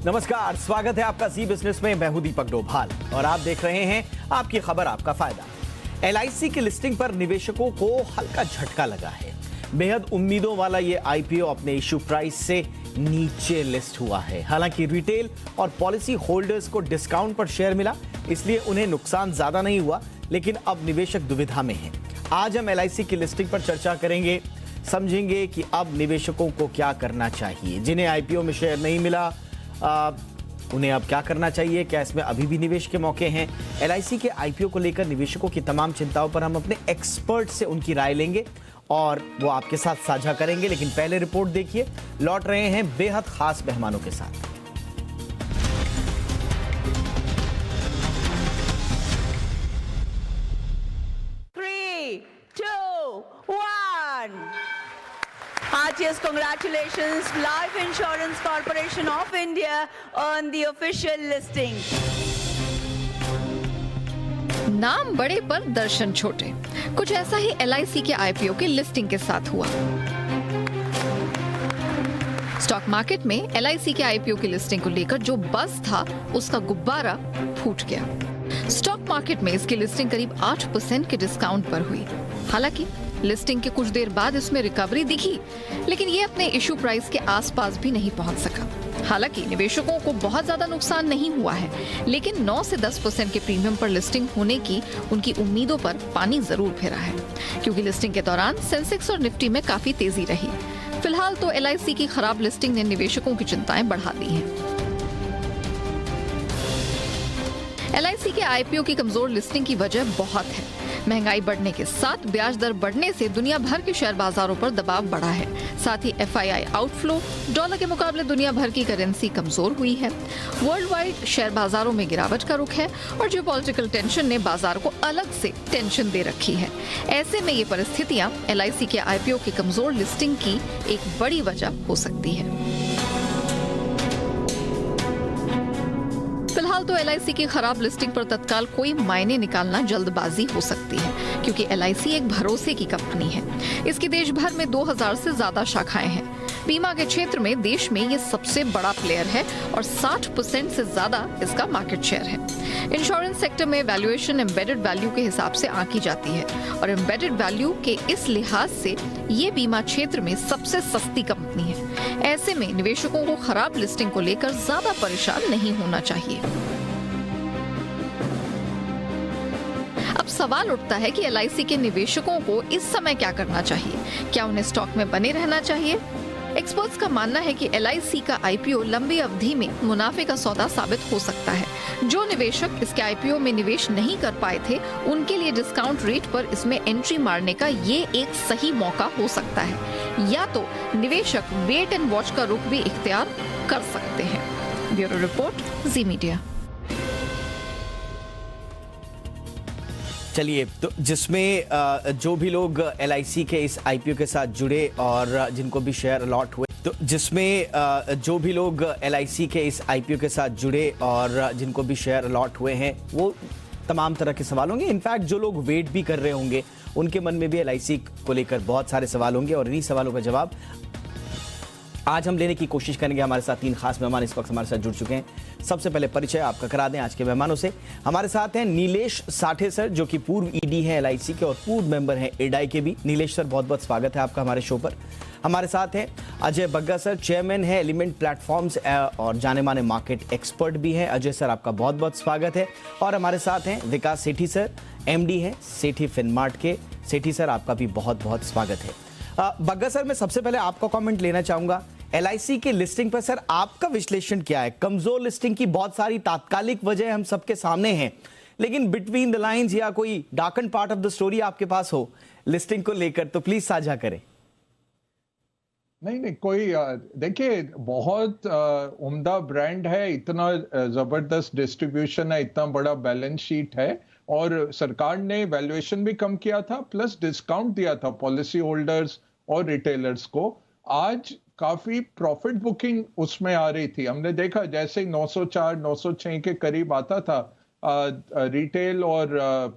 नमस्कार, स्वागत है आपका जी बिजनेस में। मैं हूं दीपक डोभाल और आप देख रहे हैं आपकी खबर आपका फायदा। एलआईसी की लिस्टिंग पर निवेशकों को हल्का झटका लगा है। बेहद उम्मीदों वाला ये आईपीओ अपने इश्यू प्राइस से नीचे लिस्ट हुआ है। हालांकि रिटेल और पॉलिसी होल्डर्स को डिस्काउंट पर शेयर मिला, इसलिए उन्हें नुकसान ज्यादा नहीं हुआ, लेकिन अब निवेशक दुविधा में हैं। आज हम एलआईसी की लिस्टिंग पर चर्चा करेंगे, समझेंगे कि अब निवेशकों को क्या करना चाहिए। जिन्हें आईपीओ में शेयर नहीं मिला उन्हें अब क्या करना चाहिए, क्या इसमें अभी भी निवेश के मौके हैं। एलआईसी के आईपीओ को लेकर निवेशकों की तमाम चिंताओं पर हम अपने एक्सपर्ट से उनकी राय लेंगे और वो आपके साथ साझा करेंगे। लेकिन पहले रिपोर्ट देखिए, लौट रहे हैं बेहद खास मेहमानों के साथ। Heartiest congratulations, Life Insurance Corporation of India on the official listing. नाम बड़े पर दर्शन छोटे, कुछ ऐसा ही एलआईसी के आईपीओ की लिस्टिंग के साथ हुआ। स्टॉक मार्केट में एलआईसी के आईपीओ की लिस्टिंग को लेकर जो बज़ था, उसका गुब्बारा फूट गया। स्टॉक मार्केट में इसकी लिस्टिंग करीब 8% के डिस्काउंट पर हुई। हालांकि लिस्टिंग के कुछ देर बाद इसमें रिकवरी दिखी, लेकिन ये अपने इश्यू प्राइस के आसपास भी नहीं पहुंच सका। हालांकि निवेशकों को बहुत ज्यादा नुकसान नहीं हुआ है, लेकिन 9 से 10% के प्रीमियम पर लिस्टिंग होने की उनकी उम्मीदों पर पानी जरूर फेरा है, क्योंकि लिस्टिंग के दौरान सेंसेक्स और निफ्टी में काफी तेजी रही। फिलहाल तो एलआईसी की खराब लिस्टिंग ने निवेशकों की चिंताएं बढ़ा दी हैं। एलआईसी के आईपीओ की कमजोर लिस्टिंग की वजह बहुत है। महंगाई बढ़ने के साथ ब्याज दर बढ़ने से दुनिया भर के शेयर बाजारों पर दबाव बढ़ा है। साथ ही एफआईआई आउटफ्लो, डॉलर के मुकाबले दुनिया भर की करेंसी कमजोर हुई है। वर्ल्ड वाइड शेयर बाजारों में गिरावट का रुख है और जियोपॉलिटिकल टेंशन ने बाजार को अलग से टेंशन दे रखी है। ऐसे में ये परिस्थितियां एलआईसी के आईपीओ की कमजोर लिस्टिंग की एक बड़ी वजह हो सकती है। फिलहाल तो एलआईसी की खराब लिस्टिंग पर तत्काल कोई मायने निकालना जल्दबाजी हो सकती है, क्योंकि एलआईसी एक भरोसे की कंपनी है। इसकी देश भर में 2000 से ज्यादा शाखाएं हैं। बीमा के क्षेत्र में देश में ये सबसे बड़ा प्लेयर है और 60% से ज्यादा इसका मार्केट शेयर है। इंश्योरेंस सेक्टर में वैल्यूएशन एम्बेडेड वैल्यू के हिसाब से आंकी जाती है और एम्बेडेड वैल्यू के इस लिहाज से ये बीमा क्षेत्र में सबसे सस्ती कंपनी है। ऐसे में निवेशकों को खराब लिस्टिंग को लेकर ज्यादा परेशान नहीं होना चाहिए। अब सवाल उठता है कि एलआईसी के निवेशकों को इस समय क्या करना चाहिए। क्या उन्हें स्टॉक में बने रहना चाहिए? एक्सपर्ट्स का मानना है कि एलआईसी का आईपीओ लंबी अवधि में मुनाफे का सौदा साबित हो सकता है। जो निवेशक इसके आईपीओ में निवेश नहीं कर पाए थे, उनके लिए डिस्काउंट रेट पर इसमें एंट्री मारने का ये एक सही मौका हो सकता है। या तो निवेशक वेट एंड वॉच का रुख भी इख्तियार कर सकते हैं। ब्यूरो रिपोर्ट, जी मीडिया। चलिए, तो जिसमें जो भी लोग एलआईसी के इस आईपीओ के साथ जुड़े और जिनको भी शेयर अलॉट हुए, तो जिसमें जो भी लोग एलआईसी के इस आईपीओ के साथ जुड़े और जिनको भी शेयर अलॉट हुए हैं, वो तमाम तरह के सवाल होंगे। इनफैक्ट जो लोग वेट भी कर रहे होंगे, उनके मन में भी एलआईसी को लेकर बहुत सारे सवाल होंगे और इन्हीं सवालों का जवाब आज हम लेने की कोशिश करेंगे। हमारे साथ 3 खास मेहमान इस वक्त हमारे साथ जुड़ चुके हैं। सबसे पहले परिचय आपका करा दें आज के मेहमानों से। हमारे साथ हैं नीलेश साठे सर, जो कि पूर्व ईडी हैं एलआईसी के और पूर्व मेंबर हैं इडाई के भी। नीलेश सर, बहुत बहुत स्वागत है आपका हमारे शो पर। हमारे साथ हैं अजय बग्गा सर, चेयरमैन है एलिमेंट प्लेटफॉर्म्स और जाने माने मार्केट एक्सपर्ट भी हैं। अजय सर, आपका बहुत बहुत स्वागत है। और हमारे साथ हैं विकास सेठी सर, एमडी हैं सेठी फिनमार्ट के। सेठी सर, आपका भी बहुत बहुत स्वागत है। बग्गा सर, मैं सबसे पहले आपका कमेंट लेना चाहूंगा एलआईसी के लिस्टिंग पर। सर, आपका विश्लेषण क्या है? कमजोर लिस्टिंग की बहुत सारी तात्कालिक वजह हम सबके सामने हैं, लेकिन बिटवीन द लाइंस या कोई darken part of the story आपके पास हो लिस्टिंग को लेकर, तो प्लीज साझा करें। नहीं, कोई देखिए, बहुत उम्दा ब्रांड है, इतना जबरदस्त डिस्ट्रीब्यूशन है, इतना बड़ा बैलेंस शीट है और सरकार ने वैल्यूएशन भी कम किया था, प्लस डिस्काउंट दिया था पॉलिसी होल्डर्स और रिटेलर्स को। आज काफी प्रॉफिट बुकिंग उसमें आ रही थी। हमने देखा जैसे ही 904, 906 के करीब आता था, रिटेल और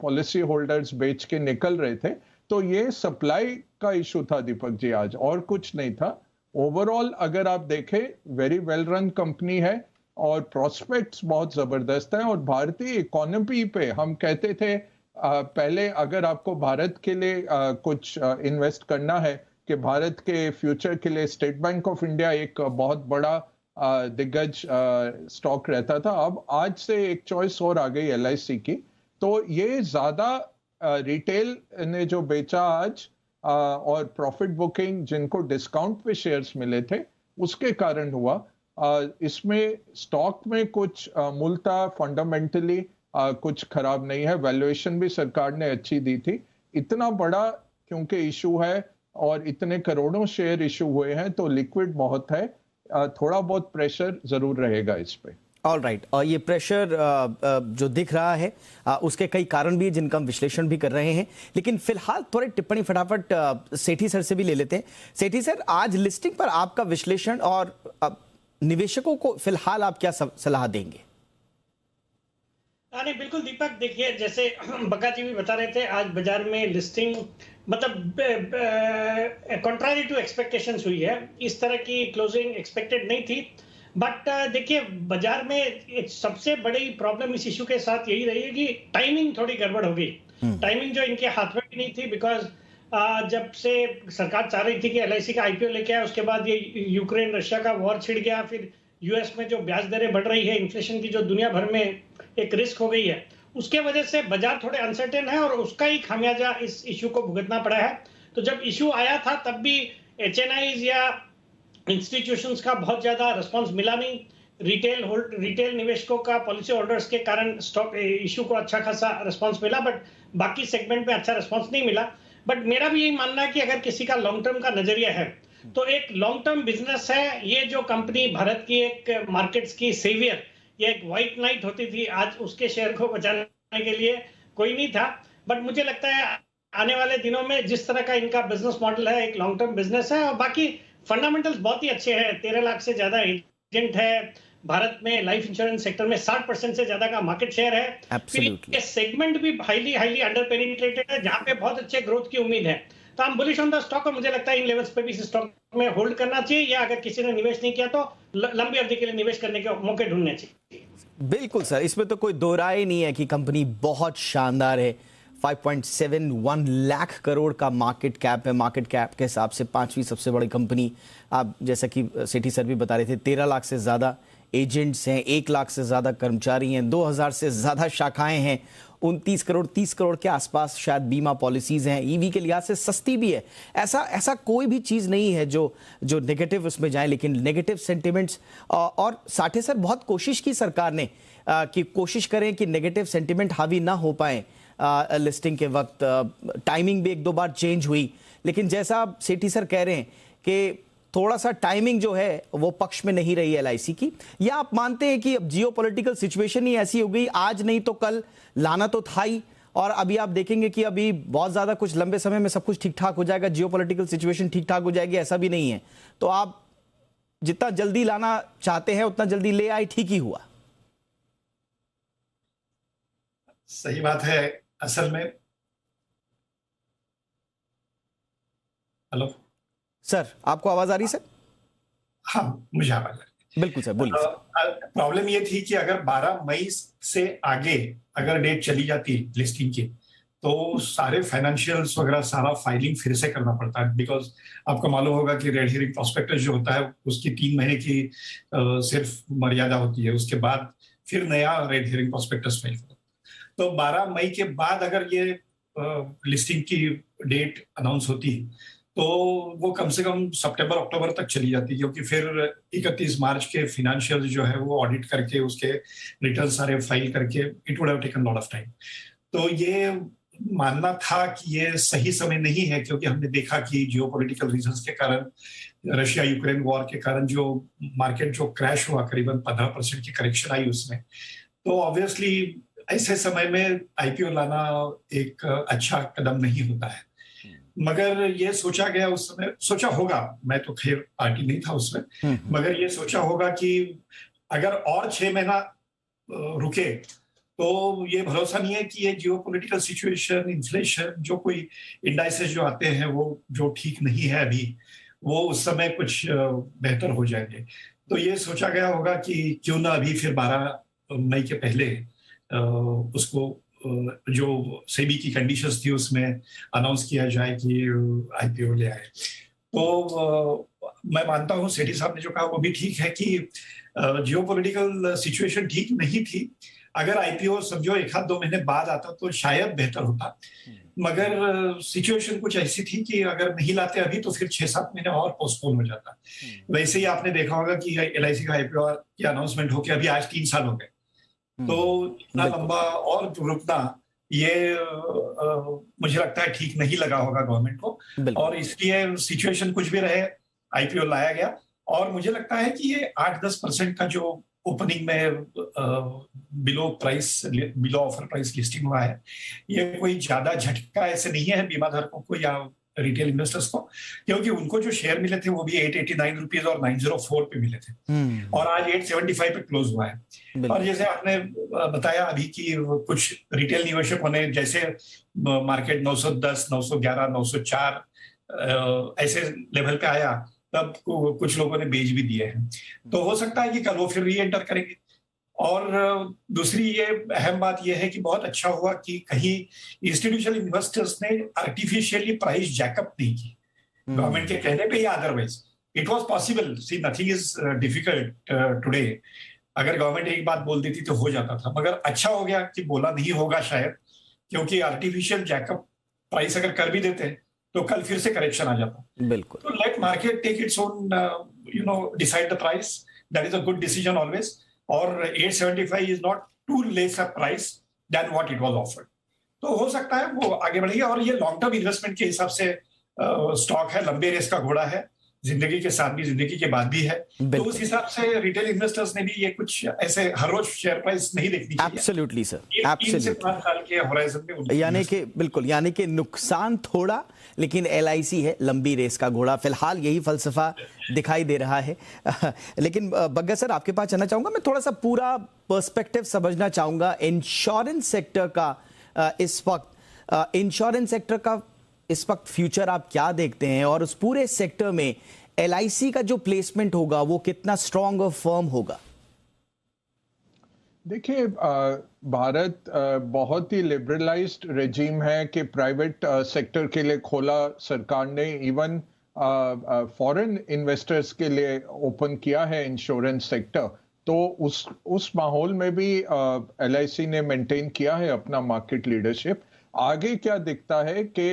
पॉलिसी होल्डर्स बेच के निकल रहे थे। तो ये सप्लाई का इशू था दीपक जी आज, और कुछ नहीं था। ओवरऑल अगर आप देखें, वेरी वेल रन कंपनी है और प्रोस्पेक्ट्स बहुत जबरदस्त हैं। और भारतीय इकोनॉमी पे हम कहते थे पहले अगर आपको भारत के लिए कुछ इन्वेस्ट करना है कि भारत के फ्यूचर के लिए स्टेट बैंक ऑफ इंडिया एक बहुत बड़ा दिग्गज स्टॉक रहता था। अब आज से एक चॉइस और आ गई LIC की। तो ये ज्यादा रिटेल ने जो बेचा आज और प्रॉफिट बुकिंग जिनको डिस्काउंट पे शेयर्स मिले थे उसके कारण हुआ। इसमें स्टॉक में कुछ मूलतः फंडामेंटली कुछ खराब नहीं है। वैल्यूएशन भी सरकार ने अच्छी दी थी। इतना बड़ा क्योंकि इशू है और इतने करोड़ों शेयर इशू हुए हैं तो लिक्विड बहुत है। थोड़ा बहुत प्रेशर जरूर रहेगा इस पे। All right. और ये प्रेशर जो दिख रहा है उसके कई कारण भी हैं जिनका हम विश्लेषण भी कर रहे हैं। लेकिन फिलहाल थोड़ी टिप्पणी फटाफट सेठी सर से भी ले लेते हैं। सेठी सर, आज लिस्टिंग पर आपका विश्लेषण और निवेशकों को फिलहाल आप क्या सलाह देंगे? नहीं, बिल्कुल दीपक, देखिए जैसे बका जी भी बता रहे थे, आज बाजार में लिस्टिंग मतलब कॉन्ट्रारी टू एक्सपेक्टेशंस हुई है। इस तरह की क्लोजिंग एक्सपेक्टेड नहीं थी। बट देखिए बाजार में एक सबसे बड़ी प्रॉब्लम इस इशू के साथ यही रही है कि टाइमिंग थोड़ी गड़बड़ हो गई। टाइमिंग जो इनके हाथ में भी नहीं थी, बिकॉज जब से सरकार चाह रही थी कि LIC का IPO लेके आए, उसके बाद ये यूक्रेन रशिया का वॉर छिड़ गया, फिर US में जो ब्याज दरें बढ़ रही है, इन्फ्लेशन की जो दुनिया भर में एक रिस्क हो गई है, उसके वजह से बाजार थोड़े अनसर्टेन है और उसका ही खामियाजा इस इशू को भुगतना पड़ा है। तो जब इशू आया था तब भी HNIs या इंस्टीट्यूशंस का बहुत ज्यादा रिस्पांस मिला नहीं। रिटेल निवेशकों का, पॉलिसी होल्डर्स के कारण स्टॉक इशू को अच्छा खासा रिस्पांस मिला, बट बाकी सेगमेंट में अच्छा रिस्पांस नहीं मिला। बट मेरा भी यही मानना है कि अगर किसी का लॉन्ग टर्म का नजरिया है तो एक लॉन्ग टर्म बिजनेस है ये। जो कंपनी भारत की एक मार्केट्स की सेवियर, ये एक व्हाइट नाइट होती थी, आज उसके शेयर को बचाने के लिए कोई नहीं था। बट मुझे लगता है आने वाले दिनों में जिस तरह का इनका बिजनेस मॉडल है, एक लॉन्ग टर्म बिजनेस है और बाकी फंडामेंटल्स बहुत ही अच्छे हैं। 13 लाख से ज्यादा एजेंट है भारत में, लाइफ इंश्योरेंस सेक्टर में 60% से ज्यादा का मार्केट शेयर है। ये सेगमेंट भी हाईली अंडर पेनिट्रेटेड है जहां पे बहुत अच्छे ग्रोथ की उम्मीद है। तो हम बुलिश ऑन द स्टॉक और मुझे लगता है इन लेवल्स पे भी इस स्टॉक में होल्ड करना चाहिए, या अगर किसी ने निवेश नहीं किया तो लंबी अवधि के लिए निवेश करने के मौके ढूंढने चाहिए। बिल्कुल सर, इसमें तो कोई दो राय नहीं है कि कंपनी बहुत शानदार है। 5.71 लाख करोड़ का मार्केट कैप है। मार्केट कैप के हिसाब से 5वीं सबसे बड़ी कंपनी। आप जैसा कि सेठी सर भी बता रहे थे, 13 लाख से ज़्यादा एजेंट्स हैं, 1 लाख से ज़्यादा कर्मचारी हैं, 2000 से ज़्यादा शाखाएं हैं, 29 करोड़ 30 करोड़ के आसपास शायद बीमा पॉलिसीज हैं। ईवी के लिहाज से सस्ती भी है। ऐसा कोई भी चीज़ नहीं है जो नेगेटिव उसमें जाए। लेकिन नेगेटिव सेंटिमेंट्स और साठे सर बहुत कोशिश की सरकार ने कि कोशिश करें कि नेगेटिव सेंटिमेंट हावी ना हो पाए। लिस्टिंग के वक्त टाइमिंग भी 1-2 बार चेंज हुई, लेकिन जैसा आप सेठी सर कह रहे हैं कि थोड़ा सा टाइमिंग जो है वो पक्ष में नहीं रही LIC की, या आप मानते हैं कि अब जियोपॉलिटिकल सिचुएशन ही ऐसी हो गई, आज नहीं तो कल लाना तो था ही, और अभी आप देखेंगे कि अभी बहुत ज़्यादा कुछ लंबे समय में सब कुछ ठीक ठाक हो जाएगा, जियोपॉलिटिकल सिचुएशन ठीक ठाक हो जाएगी, ऐसा भी नहीं है। तो आप जितना जल्दी लाना चाहते हैं उतना जल्दी ले आए, ठीक ही हुआ। सही बात है। असल में हेलो सर, आपको आवाज आ रही सर? हाँ, मुझे आवाज आ रही। बिल्कुल सर, बोलिए। प्रॉब्लम ये थी कि अगर 12 मई से आगे अगर डेट चली जाती लिस्टिंग की तो सारे फाइनेंशियल्स वगैरह सारा फाइलिंग फिर से करना पड़ता है। बिकॉज आपको मालूम होगा कि रेड हियरिंग प्रॉस्पेक्टस जो होता है उसकी 3 महीने की सिर्फ मर्यादा होती है, उसके बाद फिर नया रेड हियरिंग प्रॉस्पेक्टस फाइल करो। तो 12 मई के बाद अगर ये लिस्टिंग की डेट अनाउंस होती तो वो कम से कम सितंबर अक्टूबर तक चली जाती, क्योंकि फिर 31 मार्च के फिनेंशियल जो है वो ऑडिट करके उसके रिटर्न सारे फाइल करके it would have taken lot of time. तो ये मानना था कि ये सही समय नहीं है, क्योंकि हमने देखा कि जियोपॉलिटिकल रीजंस के कारण, रशिया यूक्रेन वॉर के कारण जो मार्केट जो क्रैश हुआ, करीबन 15% की करेक्शन आई उसमें। तो ऑब्वियसली ऐसे समय में IPO लाना एक अच्छा कदम नहीं होता है। मगर ये सोचा गया उस समय, सोचा होगा, मैं तो खैर पार्टी नहीं था उसमें, मगर ये सोचा होगा कि अगर और 6 महीना रुके तो ये भरोसा नहीं है कि ये जियोपॉलिटिकल सिचुएशन, इन्फ्लेशन, जो कोई इंडाइसेस जो आते हैं वो जो ठीक नहीं है अभी, वो उस समय कुछ बेहतर हो जाएंगे। तो ये सोचा गया होगा कि क्यों ना अभी फिर 12 मई के पहले उसको जो सेबी की कंडीशंस थी उसमें अनाउंस किया जाए कि आईपीओ ले आए। तो मैं मानता हूँ सेठी साहब ने जो कहा वो भी ठीक है कि जियोपॉलिटिकल सिचुएशन ठीक नहीं थी। अगर आईपीओ समझो 1-2 महीने बाद आता तो शायद बेहतर होता, मगर सिचुएशन कुछ ऐसी थी कि अगर नहीं लाते अभी तो फिर 6-7 महीने और पोस्टपोन हो जाता। वैसे ही आपने देखा होगा कि एलआईसी का आईपीओ की अनाउंसमेंट होकर अभी आज 3 साल हो गए, तो इतना लंबा और रुकना ये मुझे लगता है ठीक नहीं लगा होगा गवर्नमेंट को, और इसलिए सिचुएशन कुछ भी रहे आईपीओ लाया गया। और मुझे लगता है कि ये 8-10% का जो ओपनिंग में बिलो ऑफर प्राइस लिस्टिंग हुआ है, ये कोई ज्यादा झटका ऐसे नहीं है बीमा धारकों को या रिटेल इन्वेस्टर्स को, क्योंकि उनको जो शेयर मिले थे वो भी 889 रुपीज और 904 पे मिले थे, और आज 875 पे क्लोज हुआ है। और जैसे आपने बताया अभी कि कुछ रिटेल निवेशकों ने, जैसे मार्केट 910, 911, 904 ऐसे लेवल पे आया, तब कुछ लोगों ने बेच भी दिए हैं। तो हो सकता है कि कल वो फिर री एंटर करेंगे। और दूसरी ये अहम बात ये है कि बहुत अच्छा हुआ कि कहीं इंस्टीट्यूशनल इन्वेस्टर्स ने आर्टिफिशियली प्राइस जैकअप नहीं की गवर्नमेंट के कहने पे, या otherwise it was possible. See, nothing is difficult today. अगर गवर्नमेंट एक बात बोल देती तो हो जाता था, मगर अच्छा हो गया कि बोला नहीं होगा शायद, क्योंकि आर्टिफिशियल जैकअप प्राइस अगर कर भी देते तो कल फिर से करेक्शन आ जाता। बिल्कुल। तो let market take its own, decide the price. That is a good decision always. और 875 is not too less a price than what it was offered. तो हो सकता है वो आगे बढ़ेगी, और ये लॉन्ग टर्म इन्वेस्टमेंट के हिसाब से स्टॉक है, लंबे रेस का घोड़ा है, जिंदगी के साथ भी जिंदगी के बाद भी है। तो उस हिसाब से रिटेल इन्वेस्टर्स ने भी ये कुछ ऐसे हर रोज शेयर प्राइस नहीं देखनी चाहिए। एब्सोल्युटली सर, 3 से 5 साल के होराइजन में, यानी कि बिल्कुल, यानी कि नुकसान थोड़ा, लेकिन एलआईसी है लंबी रेस का घोड़ा। फिलहाल यही फलसफा दिखाई दे रहा है। लेकिन बग्गा सर, आपके पास आना चाहूंगा, मैं थोड़ा सा पूरा पर्सपेक्टिव समझना चाहूंगा इंश्योरेंस सेक्टर का। इस वक्त इंश्योरेंस सेक्टर का इस वक्त फ्यूचर आप क्या देखते हैं, और उस पूरे सेक्टर में एलआईसी का जो प्लेसमेंट होगा वो कितना स्ट्रांग और फर्म होगा? देखिए, भारत बहुत ही लिबरलाइज्ड रेजिम है कि प्राइवेट सेक्टर के लिए खोला सरकार ने, इवन फॉरेन इन्वेस्टर्स के लिए ओपन किया है इंश्योरेंस सेक्टर। तो उस माहौल में भी एलआईसी ने मेंटेन किया है अपना मार्केट लीडरशिप। आगे क्या दिखता है कि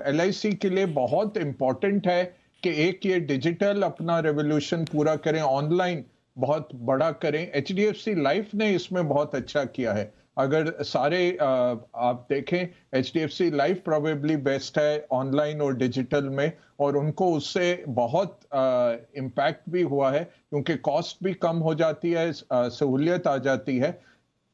एलआईसी के लिए बहुत इंपॉर्टेंट है कि एक ये डिजिटल अपना रेवोल्यूशन पूरा करें, ऑनलाइन बहुत बड़ा करें। एचडीएफसी लाइफ ने इसमें बहुत अच्छा किया है। अगर सारे आप देखें, एचडीएफसी लाइफ प्रोबेबली बेस्ट है ऑनलाइन और डिजिटल में, और उनको उससे बहुत इम्पैक्ट भी हुआ है, क्योंकि कॉस्ट भी कम हो जाती है, सहूलियत आ जाती है।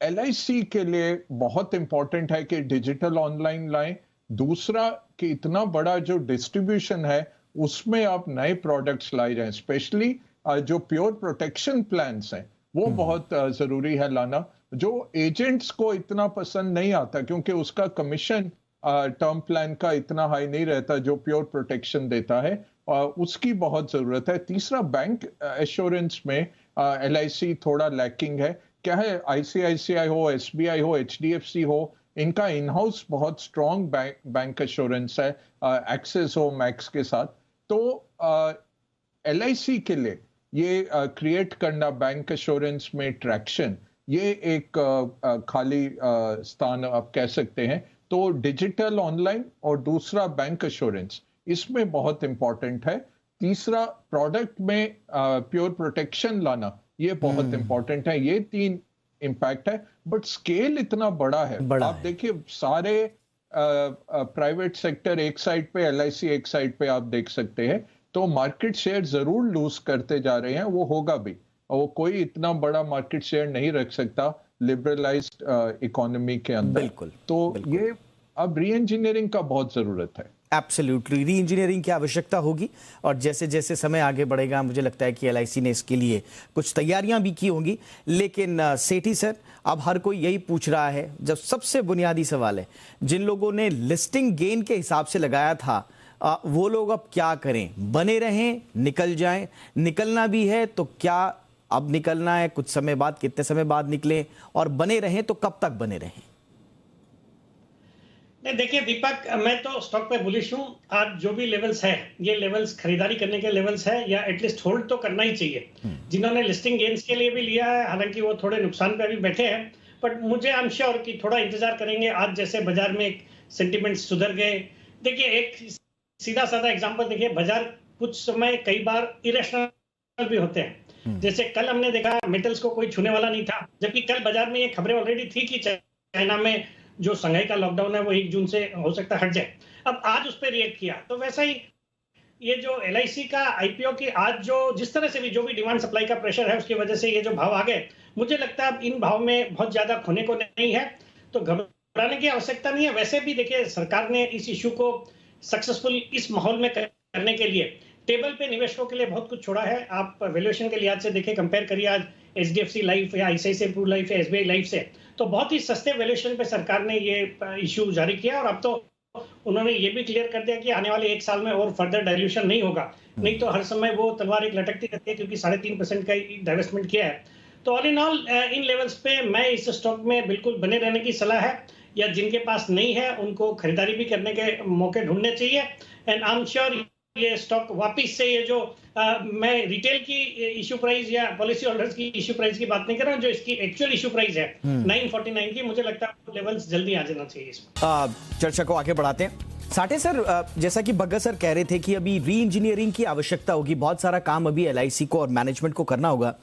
एलआईसी के लिए बहुत इंपॉर्टेंट है कि डिजिटल ऑनलाइन लाएं। दूसरा कि इतना बड़ा जो डिस्ट्रीब्यूशन है उसमें आप नए प्रोडक्ट्स लाई जाएं, स्पेशली जो प्योर प्रोटेक्शन प्लान्स हैं वो बहुत जरूरी है लाना, जो एजेंट्स को इतना पसंद नहीं आता, क्योंकि उसका कमीशन टर्म प्लान का इतना हाई नहीं रहता जो प्योर प्रोटेक्शन देता है। उसकी बहुत जरूरत है। तीसरा, बैंक एश्योरेंस में एलआईसी थोड़ा लैकिंग है। क्या है, आईसीआईसीआई हो, एसबीआई हो, एचडीएफसी हो, इनका इन हाउस बहुत स्ट्रॉन्ग बैंक एश्योरेंस है, एक्सेस हो मैक्स के साथ। तो एलआईसी के लिए ये क्रिएट करना बैंक एश्योरेंस में ट्रैक्शन, ये एक खाली स्थान आप कह सकते हैं। तो डिजिटल ऑनलाइन और दूसरा बैंक एश्योरेंस, इसमें बहुत इंपॉर्टेंट है। तीसरा, प्रोडक्ट में प्योर प्रोटेक्शन लाना, ये बहुत इंपॉर्टेंट है। ये 3 इंपैक्ट है, बट स्केल इतना बड़ा है। आप देखिए, सारे प्राइवेट सेक्टर एक साइड पे, एलआईसी एक साइड पे आप देख सकते हैं। तो मार्केट शेयर जरूर लूज करते जा रहे हैं, वो होगा भी, और वो कोई इतना बड़ा मार्केट शेयर नहीं रख सकता लिबरलाइज्ड इकोनॉमी के अंदर। बिल्कुल। तो ये अब री इंजीनियरिंग का बहुत जरूरत है। एब्सोल्युटली, री इंजीनियरिंग की आवश्यकता होगी, और जैसे जैसे समय आगे बढ़ेगा मुझे लगता है कि एलआईसी ने इसके लिए कुछ तैयारियां भी की होंगी। लेकिन सेठी सर, अब हर कोई यही पूछ रहा है, जब सबसे बुनियादी सवाल है, जिन लोगों ने लिस्टिंग गेन के हिसाब से लगाया था वो लोग अब क्या करें? बने रहें, निकल जाएं? निकलना भी है तो क्या अब निकलना है, कुछ समय बाद, कितने समय बाद निकले, और बने रहें तो कब तक बने रहें? नहीं देखिए दीपक, मैं तो स्टॉक पे बुलिश हूँ। आज जो भी लेवल्स है, ये लेवल्स खरीदारी करने के लेवल्स है, या एटलीस्ट होल्ड तो करना ही चाहिए। जिन्होंने लिस्टिंग गेन्स के लिए भी लिया है, हालांकि वो थोड़े नुकसान पे अभी बैठे हैं, बट मुझे आई एम श्योर कि थोड़ा इंतजार करेंगे। आज जैसे बाजार में सेंटिमेंट सुधर गए। देखिए एक सीधा साधा एग्जांपल देखिए, बाजार कुछ समय कई बार इरेशनल भी होते हैं। जैसे कल हमने देखा मेटल्स को कोई छूने वाला नहीं था, जबकि कल बाजार में ये खबरें ऑलरेडी थी कि चाइना में जो शंघाई का लॉकडाउन है वो 1 जून से हो सकता है हट जाए। अब आज उस पर रिएक्ट किया, तो वैसा ही ये जो LIC का IPO की आज जो जिस तरह से भी जो भी डिमांड सप्लाई का प्रेशर है, उसकी वजह से ये जो भाव आ गए, मुझे लगता है अब इन भाव में बहुत ज्यादा खोने को नहीं है, तो घबराने की आवश्यकता नहीं है। वैसे भी देखिए सरकार ने इस इशू को सक्सेसफुल इस माहौल में करने के लिए टेबल पे निवेशकों के लिए बहुत कुछ छोड़ा है। आप वैल्यूएशन के लिहाज से देखें, कंपेयर करिए आज HDFC लाइफ या ICICI प्रू लाइफ या SBI लाइफ से, तो बहुत ही सस्ते वैल्यूएशन पे सरकार ने ये इशू जारी किया। और अब तो उन्होंने ये भी क्लियर कर दिया कि आने वाले 1 साल में और फर्दर डाइल्यूशन नहीं होगा। नहीं तो हर समय वो तलवार एक लटकती रहती है, क्योंकि 3.5% का डाइवेस्टमेंट किया है। तो all in all in levels पे मैं इस स्टॉक में बिल्कुल बने रहने की सलाह है, या जिनके पास नहीं है उनको खरीदारी भी करने के मौके ढूंढने चाहिए। एंड आई एम श्योर ये स्टॉक वापिस से ये जो मैं रिटेल की इशू प्राइस या पॉलिसी होल्डर्स की इशू प्राइस की बात नहीं कर रहा हूँ, जो इसकी एक्चुअल इशू प्राइस है 949 की, मुझे लगता है लेवल्स जल्दी आ जाना चाहिए इसमें। चर्चा को आगे बढ़ाते हैं। साठे सर, जैसा कि बग्गा सर कह रहे थे कि अभी री इंजीनियरिंग की आवश्यकता होगी, बहुत सारा काम अभी LIC को और मैनेजमेंट को करना होगा।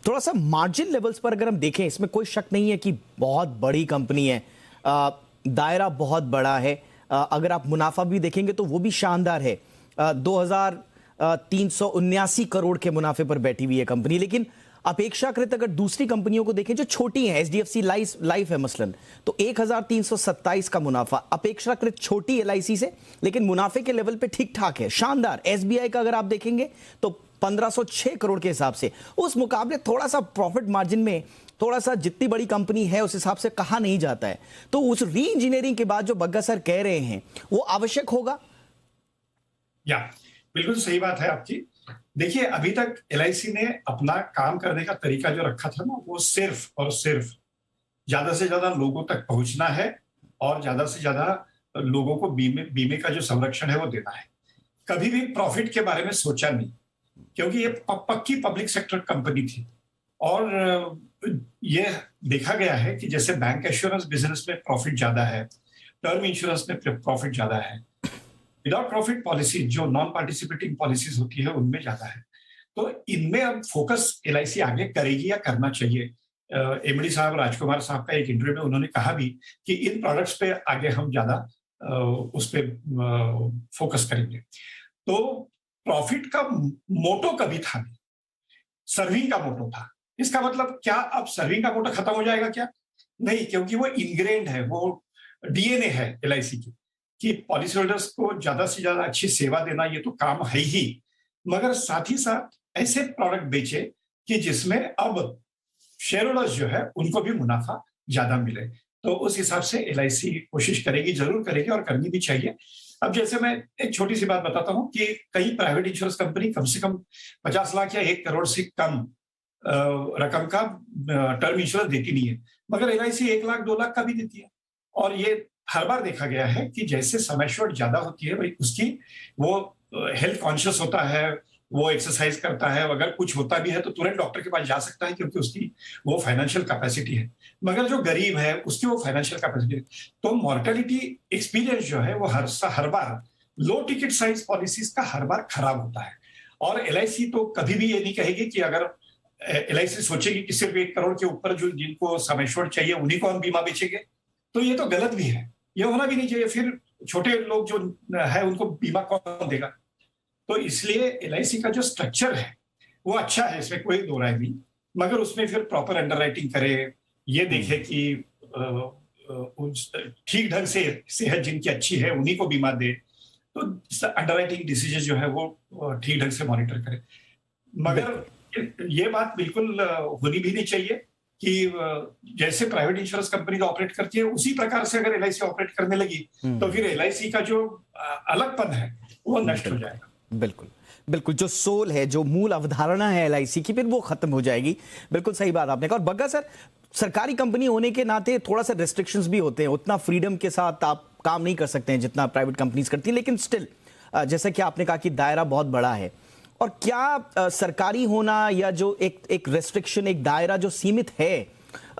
थोड़ा सा मार्जिन लेवल्स पर अगर हम देखें, इसमें कोई शक नहीं है कि बहुत बड़ी कंपनी है, दायरा बहुत बड़ा है। अगर आप मुनाफा भी देखेंगे तो वो भी शानदार है, 2379 करोड़ के मुनाफे पर बैठी हुई है कंपनी। लेकिन अपेक्षाकृत अगर दूसरी कंपनियों को देखें जो छोटी हैं, HDFC लाइफ है मसलन, तो 1327 का मुनाफा, अपेक्षाकृत छोटी LIC से, लेकिन मुनाफे के लेवल पे ठीक ठाक है, शानदार। SBI का अगर आप देखेंगे तो 1506 करोड़ के हिसाब से, उस मुकाबले थोड़ा सा प्रॉफिट मार्जिन में थोड़ा सा जितनी बड़ी कंपनी है उस हिसाब से कहा नहीं जाता है। तो उस री इंजीनियरिंग के बाद जो बग्गा सर कह रहे हैं वो आवश्यक होगा। या बिल्कुल सही बात है आपकी। देखिए अभी तक LIC ने अपना काम करने का तरीका जो रखा था ना, वो सिर्फ और सिर्फ ज्यादा से ज्यादा लोगों तक पहुंचना है और ज्यादा से ज्यादा लोगों को बीमे का जो संरक्षण है वो देना है। कभी भी प्रॉफिट के बारे में सोचा नहीं, क्योंकि ये पक्की पब्लिक सेक्टर कंपनी थी। और ये देखा गया है कि जैसे बैंक एश्योरेंस बिजनेस में प्रॉफिट ज्यादा है, टर्म इंश्योरेंस में प्रॉफिट ज्यादा है, विदाउट प्रॉफिट पॉलिसी जो नॉन पार्टिसिपेटिंग पॉलिसीज होती है उनमें ज्यादा है। तो इनमें अब फोकस LIC आगे करेगी या करना चाहिए। MD साहब राजकुमार साहब का एक इंटरव्यू में उन्होंने कहा भी कि इन प्रोडक्ट्स पे आगे हम ज्यादा उस पे फोकस करेंगे। तो प्रॉफिट का मोटो कभी था नहीं, सर्विंग का मोटो था। इसका मतलब क्या अब सर्विंग का मोटो खत्म हो जाएगा क्या? नहीं, क्योंकि वो इनग्रेन्ड है, वो DNA है LIC की कि पॉलिसी होल्डर्स को ज्यादा से ज्यादा अच्छी सेवा देना, ये तो काम है ही, मगर साथ ही साथ ऐसे प्रोडक्ट बेचे कि जिसमें अब शेयर होल्डर्स जो है उनको भी मुनाफा ज्यादा मिले। तो उस हिसाब से LIC कोशिश करेगी, जरूर करेगी और करनी भी चाहिए। अब जैसे मैं एक छोटी सी बात बताता हूं कि कई प्राइवेट इंश्योरेंस कंपनी कम से कम 50 लाख या 1 करोड़ से कम रकम का टर्म इंश्योरेंस देती नहीं है, मगर LIC 1 लाख 2 लाख का भी देती है। और ये हर बार देखा गया है कि जैसे सम एश्योर्ड ज्यादा होती है भाई, उसकी वो हेल्थ कॉन्शियस होता है, वो एक्सरसाइज करता है, अगर कुछ होता भी है तो तुरंत डॉक्टर के पास जा सकता है, क्योंकि उसकी वो फाइनेंशियल कैपेसिटी है। मगर जो गरीब है उसकी वो फाइनेंशियल कैपेसिटी, तो मॉर्टेलिटी एक्सपीरियंस जो है वो हर बार लो टिकट साइज पॉलिसीज का हर बार खराब होता है। और LIC तो कभी भी ये नहीं कहेगी कि अगर LIC सोचेगी कि सिर्फ 1 करोड़ के ऊपर जो जिनको सम एश्योर्ड चाहिए उन्हीं को हम बीमा बेचेंगे, तो ये तो गलत भी है, ये होना भी नहीं चाहिए। फिर छोटे लोग जो है उनको बीमा कौन देगा? तो इसलिए LIC का जो स्ट्रक्चर है वो अच्छा है, इसमें कोई दो राय नहीं, मगर उसमें फिर प्रॉपर अंडरराइटिंग करे, ये देखे कि ठीक ढंग से सेहत जिनकी अच्छी है उन्हीं को बीमा दे, तो अंडरराइटिंग डिसीजन जो है वो ठीक ढंग से मॉनिटर करे। मगर ये बात बिल्कुल होनी भी नहीं चाहिए कि जैसे प्राइवेट इंश्योरेंस कंपनी ऑपरेट करती है उसी प्रकार से अगर LIC ऑपरेट करने लगी तो फिर LIC का जो अलगपन है वो नष्ट हो जाएगा। बिल्कुल बिल्कुल, जो सोल है, जो मूल अवधारणा है एलआईसी की, फिर वो खत्म हो जाएगी। बिल्कुल सही बात आपने कहा। और बग्गा सर, सरकारी कंपनी होने के नाते थोड़ा सा रेस्ट्रिक्शंस भी होते हैं, उतना फ्रीडम के साथ आप काम नहीं कर सकते हैं जितना प्राइवेट कंपनीज करती हैं, लेकिन स्टिल जैसा कि आपने कहा कि दायरा बहुत बड़ा है। और क्या सरकारी होना या जो एक रेस्ट्रिक्शन, एक दायरा जो सीमित है,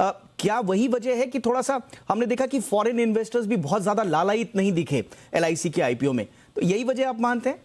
क्या वही वजह है कि थोड़ा सा हमने देखा कि फॉरेन इन्वेस्टर्स भी बहुत ज्यादा लालायित नहीं दिखे एलआईसी के आईपीओ में, तो यही वजह आप मानते हैं?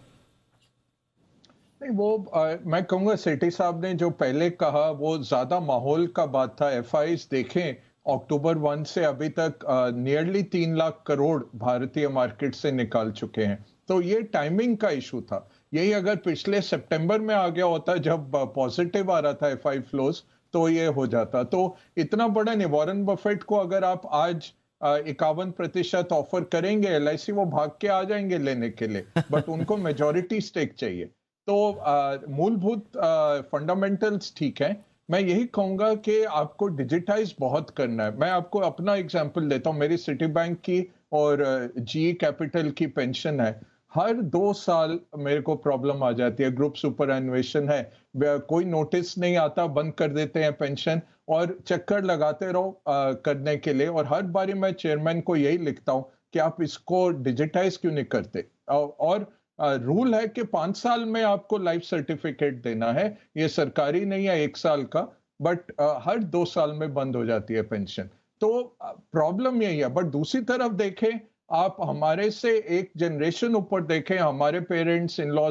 नहीं, वो मैं कहूँगा सेठी साहब ने जो पहले कहा वो ज्यादा माहौल का बात था। एफआईज देखें, अक्टूबर 1 से अभी तक नियरली 3 लाख करोड़ भारतीय मार्केट से निकाल चुके हैं, तो ये टाइमिंग का इशू था। यही अगर पिछले सितंबर में आ गया होता जब पॉजिटिव आ रहा था एफआई फ्लोज, तो ये हो जाता। तो इतना बड़ा नहीं। वॉरेन बफेट को अगर आप आज 51% ऑफर करेंगे एलआईसी, वो भाग के आ जाएंगे लेने के लिए, बट उनको मेजॉरिटी स्टेक चाहिए। तो मूलभूत फंडामेंटल्स ठीक है। मैं यही कहूंगा कि आपको डिजिटाइज बहुत करना है। मैं आपको अपना एग्जांपल देता हूँ। मेरी सिटी बैंक की और जी कैपिटल की पेंशन है। हर 2 साल मेरे को प्रॉब्लम आ जाती है। ग्रुप सुपरएनुएशन है, कोई नोटिस नहीं आता, बंद कर देते हैं पेंशन, और चक्कर लगाते रहो करने के लिए। और हर बारी मैं चेयरमैन को यही लिखता हूँ कि आप इसको डिजिटाइज क्यों नहीं करते। और रूल है कि 5 साल में आपको लाइफ सर्टिफिकेट देना है। ये सरकारी नहीं है 1 साल का, बट हर 2 साल में बंद हो जाती है पेंशन। तो प्रॉब्लम यही है। बट दूसरी तरफ देखें, आप हमारे से एक जनरेशन ऊपर देखें, हमारे पेरेंट्स, इन लॉ,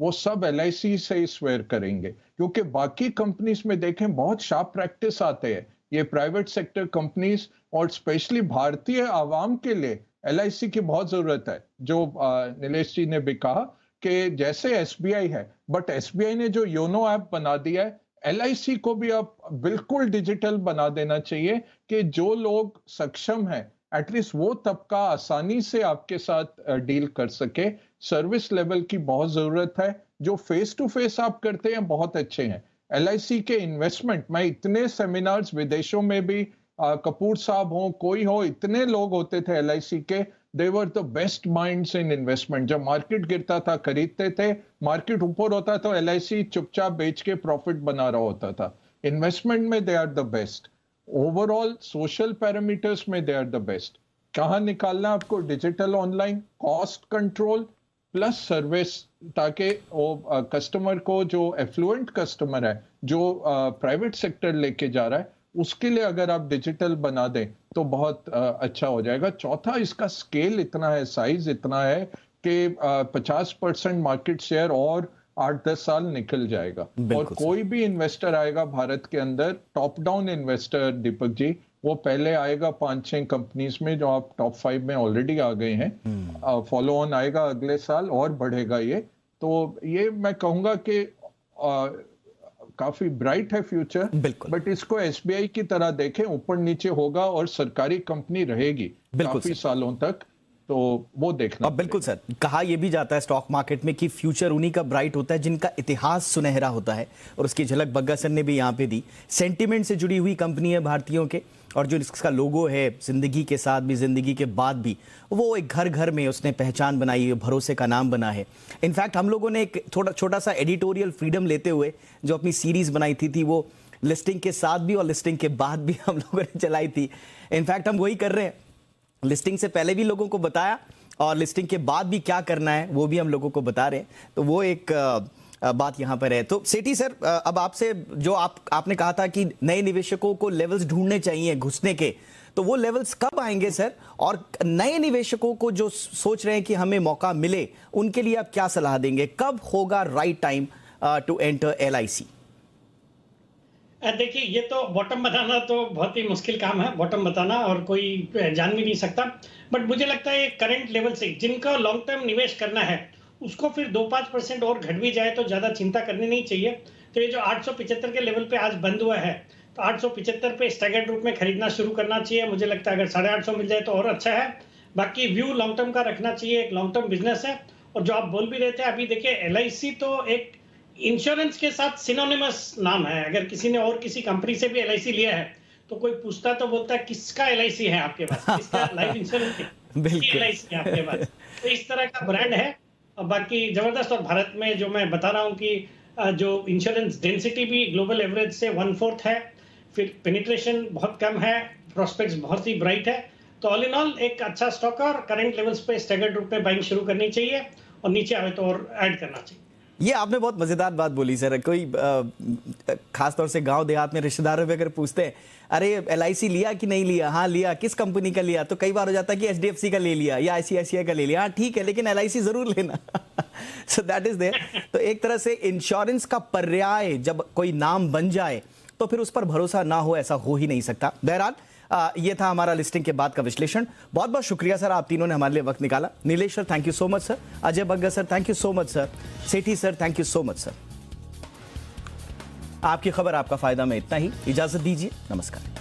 वो सब एलआईसी से ही स्वेयर करेंगे, क्योंकि बाकी कंपनीज में देखें बहुत शार्प प्रैक्टिस आते हैं। ये प्राइवेट सेक्टर कंपनीज और स्पेशली भारतीय आवाम के लिए एलआईसी की बहुत जरूरत है। जो नीलेश जी ने भी कहा कि जैसे एसबीआई है, बट एसबीआई ने जो योनो ऐप बना दिया है, एलआईसी को भी अब बिल्कुल डिजिटल बना देना चाहिए कि जो लोग सक्षम हैं, एटलीस्ट वो तबका आसानी से आपके साथ डील कर सके। सर्विस लेवल की बहुत जरूरत है। जो फेस टू फेस आप करते हैं बहुत अच्छे हैं। एलआईसी के इन्वेस्टमेंट, मैं इतने सेमिनार्स विदेशों में भी, कपूर साहब हो, कोई हो, इतने लोग होते थे एलआईसी के, they were the best minds in investment. जब मार्केट गिरता था खरीदते थे, मार्केट ऊपर होता तो एलआईसी चुपचाप बेच के प्रॉफिट बना रहा होता था। इन्वेस्टमेंट में they are the best. Overall social parameters में दे आर द बेस्ट। कहाँ निकालना आपको? Digital, online, cost control plus service, ताकि वो कस्टमर को, जो एफ्लुएंट कस्टमर है, जो प्राइवेट सेक्टर लेके जा रहा है, उसके लिए अगर आप डिजिटल बना दें तो बहुत अच्छा हो जाएगा। चौथा, इसका स्केल इतना है, साइज इतना है कि 50% मार्केट शेयर और 8-10 साल निकल जाएगा। और कोई भी इन्वेस्टर आएगा भारत के अंदर, top down investor, Deepak ji, वो पहले आएगा 5-6 कंपनीज में जो आप टॉप 5 में ऑलरेडी आ गए हैं। फॉलो ऑन आएगा अगले साल और बढ़ेगा ये। तो ये मैं कहूंगा कि काफी ब्राइट है फ्यूचर, बट इसको एसबीआई की तरह देखें, ऊपर नीचे होगा और सरकारी कंपनी रहेगी काफी सालों तक, तो वो देखना। अब बिल्कुल सर, कहा यह भी जाता है स्टॉक मार्केट में कि फ्यूचर उन्हीं का ब्राइट होता है जिनका इतिहास सुनहरा होता है, और उसकी झलक बग्गा सर ने भी यहाँ पे दी। सेंटिमेंट से जुड़ी हुई कंपनी है भारतीयों के, और जो इसका लोगो है, जिंदगी के साथ भी, जिंदगी के बाद भी, वो एक घर घर में उसने पहचान बनाई है, भरोसे का नाम बना है। इनफैक्ट हम लोगों ने एक छोटा सा एडिटोरियल फ्रीडम लेते हुए जो अपनी सीरीज बनाई थी वो लिस्टिंग के साथ भी और लिस्टिंग के बाद भी हम लोगों ने चलाई थी। इनफैक्ट हम वही कर रहे हैं, लिस्टिंग से पहले भी लोगों को बताया और लिस्टिंग के बाद भी क्या करना है वो भी हम लोगों को बता रहे हैं। तो वो एक बात यहाँ पर है। तो सेठी सर, अब आपसे जो आपने कहा था कि नए निवेशकों को लेवल्स ढूंढने चाहिए घुसने के, तो वो लेवल्स कब आएंगे सर? और नए निवेशकों को जो सोच रहे हैं कि हमें मौका मिले, उनके लिए आप क्या सलाह देंगे? कब होगा right time to enter LIC? देखिए, ये तो बॉटम बताना तो बहुत ही मुश्किल काम है, बॉटम बताना, और कोई जान भी नहीं सकता। बट मुझे लगता है करंट लेवल से जिनका लॉन्ग टर्म निवेश करना है, उसको फिर 2-5% और घट भी जाए तो ज़्यादा चिंता करनी नहीं चाहिए। तो ये जो 875 के लेवल पे आज बंद हुआ है, तो 875 पे स्टैगर्ड रूप में खरीदना शुरू करना चाहिए। मुझे लगता है अगर 850 मिल जाए तो और अच्छा है। बाकी व्यू लॉन्ग टर्म का रखना चाहिए, एक लॉन्ग टर्म बिजनेस है। और जो आप बोल भी रहे थे अभी, देखिए एलआईसी तो एक इंश्योरेंस के साथ सिनोनिमस नाम है। अगर किसी ने और किसी कंपनी से भी एलआईसी लिया है तो कोई पूछता तो बोलता है किसका एलआईसी है आपके पास, किसका लाइफ इंश्योरेंस एलआईसी है आपके पास। तो इस तरह का ब्रांड है। और बाकी जबरदस्त। और भारत में जो मैं बता रहा हूँ कि जो इंश्योरेंस डेंसिटी भी ग्लोबल एवरेज से 1/4 है, फिर पेनिट्रेशन बहुत कम है, प्रोस्पेक्ट्स बहुत ही ब्राइट है। तो ऑल इन ऑल एक अच्छा स्टॉक और करंट लेवल्स पे स्टैगर्ड रूप में बाइंग शुरू करनी चाहिए और नीचे आए तो और ऐड करना चाहिए। ये आपने बहुत मजेदार बात बोली सर। कोई खासतौर से गांव देहात में रिश्तेदारों में अगर पूछते हैं अरे LIC लिया कि नहीं लिया, हाँ लिया, किस कंपनी का लिया, तो कई बार हो जाता है कि HDFC का ले लिया या ICICI का ले लिया। हाँ ठीक है, लेकिन LIC जरूर लेना। So that is there. तो एक तरह से इंश्योरेंस का पर्याय जब कोई नाम बन जाए तो फिर उस पर भरोसा ना हो, ऐसा हो ही नहीं सकता। बहरहाल ये था हमारा लिस्टिंग के बाद का विश्लेषण। बहुत बहुत शुक्रिया सर, आप तीनों ने हमारे लिए वक्त निकाला। Nilesh sir thank you so much sir, Ajay Bagga sir thank you so much sir, Sethi sir thank you so much sir. आपकी खबर आपका फायदा में इतना ही, इजाजत दीजिए, नमस्कार।